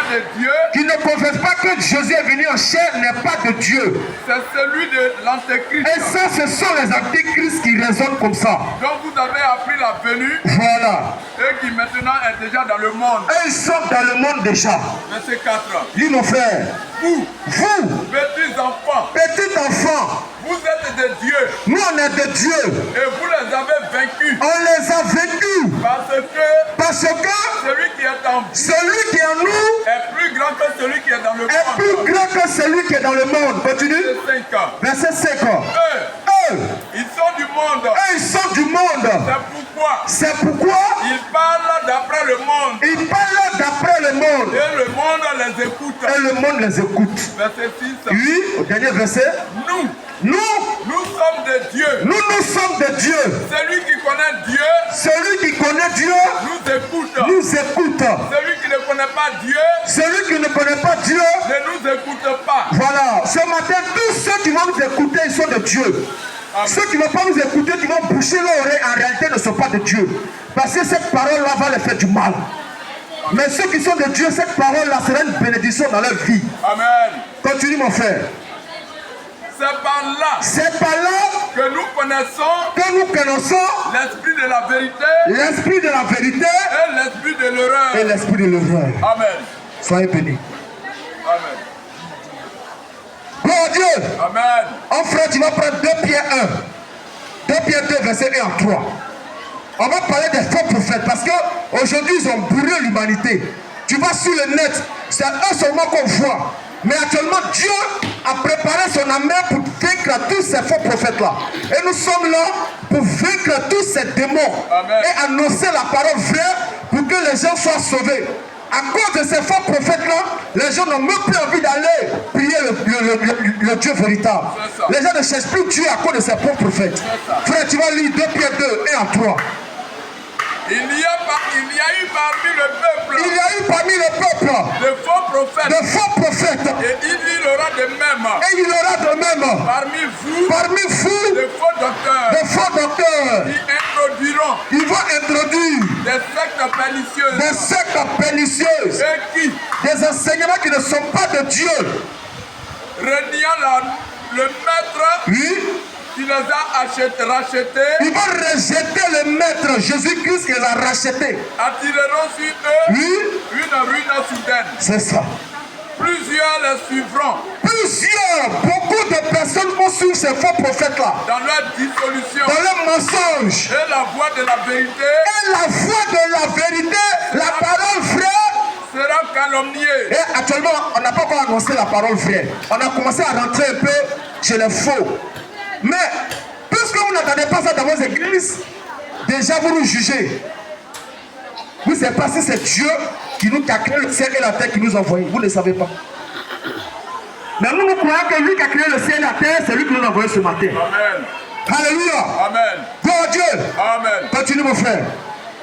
de Dieu, qui ne confesse pas que Jésus est venu en chair, n'est pas de Dieu. c'est celui de l'Antéchrist. Et ça, ce sont les antéchrists qui raisonnent comme ça. Donc vous avez appris la venue Voilà. et qui maintenant est déjà dans le monde. Et ils sont dans le monde déjà. Verset 4. Lis mon frère. Vous, Petits enfants, vous êtes de Dieu nous on est de Dieu. et vous les avez vaincus. On les a vaincus. Parce que Celui qui est en nous est plus grand que celui qui est dans le est monde. plus grand que celui qui est dans le monde. Continue. Verset 5. Verset 5. Eux, Ils sont du monde. ils sont du monde. C'est pourquoi C'est pourquoi ils parlent d'après le monde. ils parlent d'après le monde. Et le monde les écoute. Et le monde les écoute. Verset 6. Oui, au dernier verset. Nous sommes de Dieu. Nous sommes de Dieu. Celui qui connaît Dieu Celui qui connaît Dieu nous écoute. nous écoute. Celui qui ne connaît pas Dieu Celui qui ne connaît pas Dieu, ne nous écoute pas. voilà. Ce matin, tous ceux qui vont nous écouter, ils sont de Dieu. Amen. Ceux qui ne vont pas nous écouter, qui vont boucher leur oreille, en réalité ne sont pas de Dieu. Parce que cette parole-là va les faire du mal. Mais ceux qui sont de Dieu, cette parole-là sera une bénédiction dans leur vie. Amen. Continue mon frère. C'est par là que nous connaissons l'esprit de la vérité et l'esprit de l'erreur. Et l'esprit de l'erreur. Amen. Soyez bénis. Amen. Gloire à Dieu. Amen. En frère, tu vas prendre 2 Pierre 1. 2 Pierre 2, verset 1 à 3. On va parler des faux prophètes parce qu'aujourd'hui, ils ont bourré l'humanité. Tu vas sur le net, c'est eux seulement qu'on voit. Mais actuellement, Dieu a préparé son armée pour vaincre tous ces faux prophètes-là. Et nous sommes là pour vaincre tous ces démons. Amen. Et annoncer la parole vraie pour que les gens soient sauvés. À cause de ces faux prophètes-là, les gens n'ont même plus envie d'aller prier le Dieu véritable. Les gens ne cherchent plus Dieu à cause de ces faux prophètes. Frère, tu vas lire 2 Pierre 2, 1 à 3. Il y a eu parmi le peuple de faux prophètes. Et il y aura de même parmi vous de faux docteurs Ils vont introduire des sectes pernicieuses et qui, des enseignements qui ne sont pas de Dieu. reniant le maître Oui. qui les a rachetés, Ils vont rejeter le maître Jésus-Christ qui les a rachetés. attireront sur eux une ruine soudaine. C'est ça. Plusieurs les suivront Beaucoup de personnes vont suivre ces faux prophètes-là. dans leur dissolution. Dans le mensonge. Et la voix de la vérité Et la foi de la vérité, la parole vraie, sera calomniée. et actuellement, on n'a pas encore annoncé la parole vraie. On a commencé à rentrer un peu chez les faux. Mais, puisque vous n'entendez pas ça dans vos églises, déjà vous nous jugez. Vous ne savez pas si c'est Dieu qui nous a créé le ciel et la terre qui nous a envoyés. Vous ne le savez pas. Mais nous croyons que lui qui a créé le ciel et la terre, c'est lui qui nous a envoyés ce matin. Amen. Alléluia. Amen. Gloire à Dieu. Amen. Continue mon frère.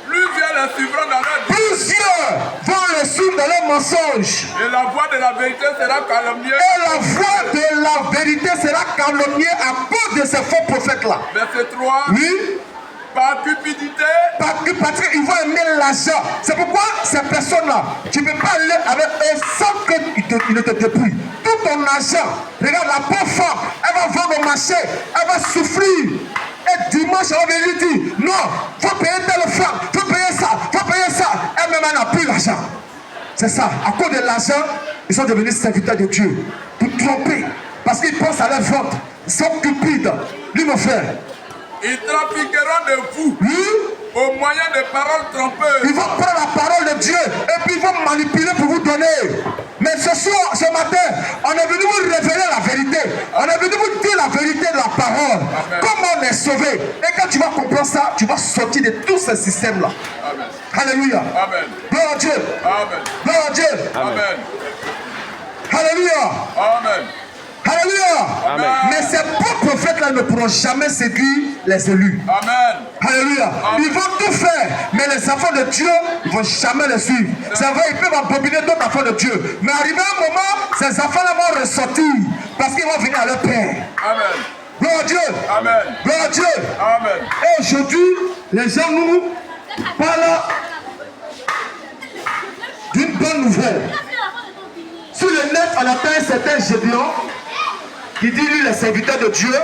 Plusieurs les suivront dans leur Plusieurs vont le suivre dans leurs mensonges. et la voix de la vérité sera calomniée. Et la voix de la vérité sera calomniée à cause de ces faux prophètes-là. Verset 3. Oui. Par cupidité, Parce qu'ils vont aimer l'argent. C'est pourquoi ces personnes-là, tu ne peux pas aller avec eux sans qu'ils ne te dépouillent. Tout ton argent, regarde la pauvre femme, elle va vendre au marché, elle va souffrir. Et dimanche, on va lui dire, non, il faut payer telle femme, il faut payer ça, il faut payer ça. Elle-même, elle n'a plus l'argent. C'est ça. À cause de l'argent, ils sont devenus serviteurs de Dieu. Pour tromper. Parce qu'ils pensent à leur vente. Ils sont cupides. Lui, mon frère. ils trafiqueront de vous au moyen de paroles trompeuses. Ils vont prendre la parole de Dieu et puis ils vont manipuler pour vous donner. Mais ce soir, ce matin, on est venu vous révéler la vérité. On est venu vous dire la vérité de la parole. Amen. Comment on est sauvé. Et quand tu vas comprendre ça, tu vas sortir de tous ces systèmes-là. Amen. Alléluia. Amen. Gloire à Dieu. Amen. Gloire à Dieu. Amen. Alléluia. Amen. Alléluia. Amen. Mais ces pauvres prophètes-là ne pourront jamais séduire les élus. Amen. Alléluia. Amen. Ils vont tout faire, mais les enfants de Dieu, ils ne vont jamais les suivre. C'est vrai, ils peuvent embobiner d'autres enfants de Dieu. Mais arrivé un moment, ces enfants-là vont ressortir parce qu'ils vont venir à leur père. Amen. Gloire à Dieu. Amen. Gloire à Dieu. Amen. Et aujourd'hui, les gens nous parlent d'une bonne nouvelle. on attend un certain Gédéon qui dit lui, le serviteur de Dieu,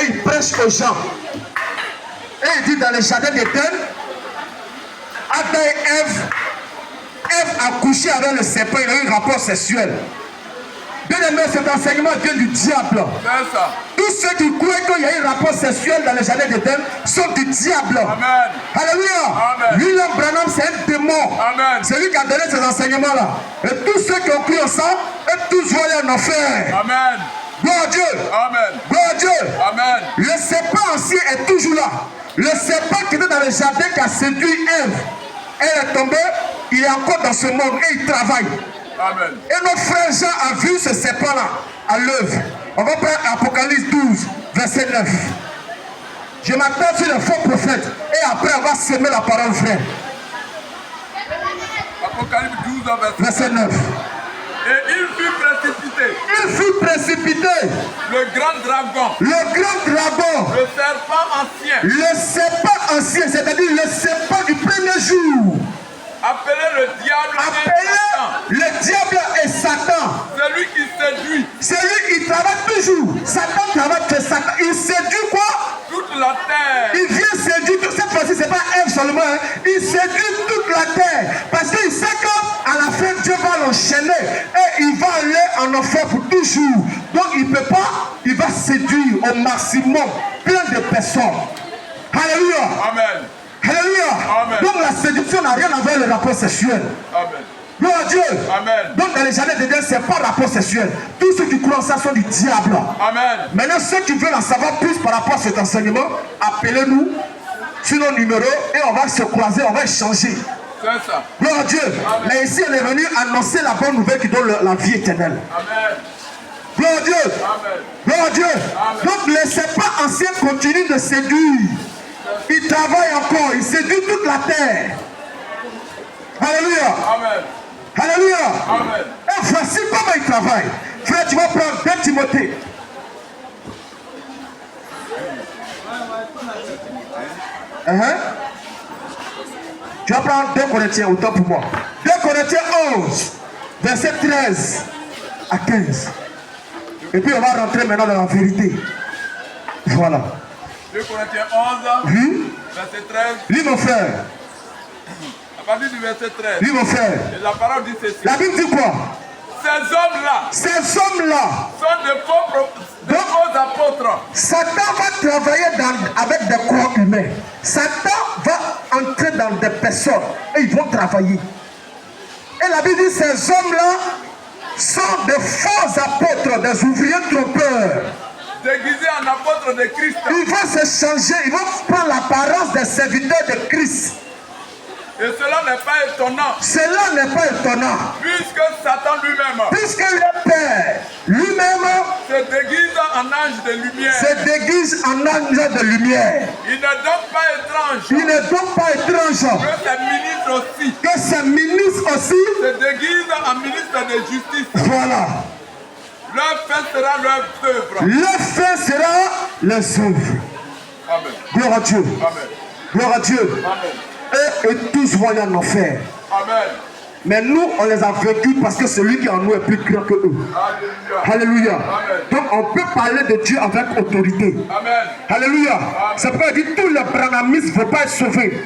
et il prêche aux gens. Et il dit dans le jardin d'Éden, Adam et Ève a couché avec le serpent, il a eu un rapport sexuel. Bien aimé, cet enseignement vient du diable. Tous ceux qui croient qu'il y a eu un rapport sexuel dans le jardin d'Éden sont du diable. Amen. Alléluia. William Branham, c'est un démon. C'est lui qui a donné ces enseignements-là. Et tous ceux qui ont cru en ça, eux tous vont aller en enfer. Amen. Gloire à Dieu. Amen. Gloire à Dieu. Amen. Le serpent ancien est toujours là. Le serpent qui était dans le jardin qui a séduit Ève, elle est tombée, il est encore dans ce monde et il travaille. Amen. Et notre frère Jean a vu ce serpent-là à l'œuvre. On va prendre Apocalypse 12, verset 9. Je m'attends sur les faux prophètes et après on va semer la parole, frère. Apocalypse 12, verset 9. Et il fut précipité. Il fut précipité. Le grand dragon. Le grand dragon. Le serpent ancien. Le serpent ancien, c'est-à-dire le serpent du premier jour. Appelé le diable et Satan. Le diable et Satan. Celui qui séduit. Celui qui travaille toujours. Satan travaille que Satan. Il séduit quoi? Toute la terre. Il vient séduire. Cette fois-ci, ce n'est pas Ève seulement. Hein. Il séduit toute la terre. Parce qu'il sait qu'à la fin, Dieu va l'enchaîner. Et il va aller en enfer pour toujours. Donc il ne peut pas. Il va séduire au maximum plein de personnes. Alléluia. Amen. Alléluia. Amen. Donc la séduction n'a rien à voir avec le rapport sexuel. Amen. Gloire à Dieu. Amen. Donc dans les jardins d'Éden, ce n'est pas rapport sexuel. Tous ceux qui croient en ça sont du diable. Amen. Maintenant, ceux qui veulent en savoir plus par rapport à cet enseignement, appelez-nous sur nos numéros et on va se croiser, on va échanger. C'est ça. Gloire à Dieu. Amen. Mais ici, on est venu annoncer la bonne nouvelle qui donne la vie éternelle. Amen. Gloire à Dieu. Amen. Gloire à Dieu. Amen. Donc les serpents anciens continuent de séduire. Ils travaillent encore, ils séduisent toute la terre. Alléluia. Amen. Alléluia. Amen. Et voici comment ils travaillent. Frère, tu vas prendre 2 Timothée. Tu vas prendre 2 Corinthiens, autant pour moi. 2 Corinthiens 11, verset 13 à 15. Et puis on va rentrer maintenant dans la vérité. Voilà. 2 Corinthiens 11, Oui. verset 13. Lis mon frère. À partir du verset 13. Lis mon frère. Et la parole dit ceci. La Bible dit quoi? Ces hommes-là sont de faux apôtres. Satan va travailler avec des corps humains. Satan va entrer dans des personnes et ils vont travailler. Et la Bible dit ces hommes-là sont de faux apôtres, des ouvriers trompeurs. Déguisés en apôtres de Christ. Ils vont se changer, ils vont prendre l'apparence des serviteurs de Christ. Et cela n'est pas étonnant. Cela n'est pas étonnant. Puisque Satan lui-même. Puisque le Père lui-même se déguise en ange de lumière. Se déguise en ange de lumière. Il n'est donc pas étrange. Il n'est donc pas étrange. Que ses ministres aussi. Que ses ministres aussi. Se déguisent en ministres de justice. Voilà. Leur fin sera leur œuvre. Leur fin sera les œuvres. Amen. Gloire à Dieu. Amen. Gloire à Dieu. Amen. Eux et tous vont aller en enfer. Amen. Mais nous, on les a vaincus parce que celui qui est en nous est plus grand que eux. Alléluia. Alléluia. Amen. Donc on peut parler de Dieu avec autorité. Amen. Alléluia. C'est pourquoi il dit tous les branhamistes ne vont pas être sauvés.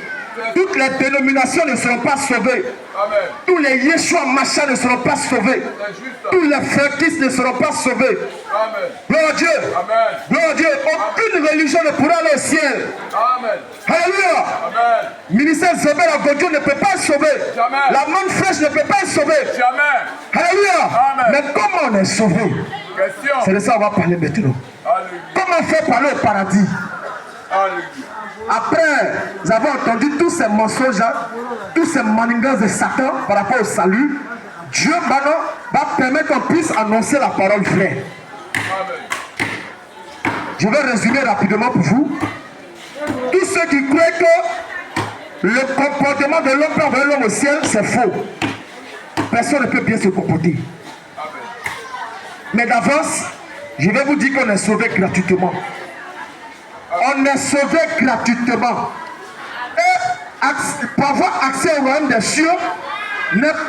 Toutes les dénominations ne seront pas sauvées. Amen. Tous les Yeshua Masha ne seront pas sauvés. C'est juste. Tous les Fekis ne seront pas sauvés. Amen. Gloire à Dieu. Amen. Gloire à Dieu. Aucune religion ne pourra aller au ciel. Amen. Alléluia. Amen. Ministère Zébé, la Godio ne peut pas sauver. Jamais. La manne fraîche ne peut pas sauver. Jamais. Alléluia. Amen. Mais comment on est sauvé? Question. C'est de ça qu'on va parler maintenant. Alléluia. Comment on fait parler au paradis? Alléluia. Après, nous avons entendu tous ces mensonges, tous ces manigances de Satan par rapport au salut. Dieu maintenant va permettre qu'on puisse annoncer la parole vraie. Amen. Je vais résumer rapidement pour vous. Tous ceux qui croient que le comportement de l'homme peut envoyer l'homme au ciel, c'est faux. Personne ne peut bien se comporter. Amen. Mais d'avance, je vais vous dire qu'on est sauvé gratuitement. On est sauvé gratuitement. Et pour avoir accès au royaume des cieux, n'est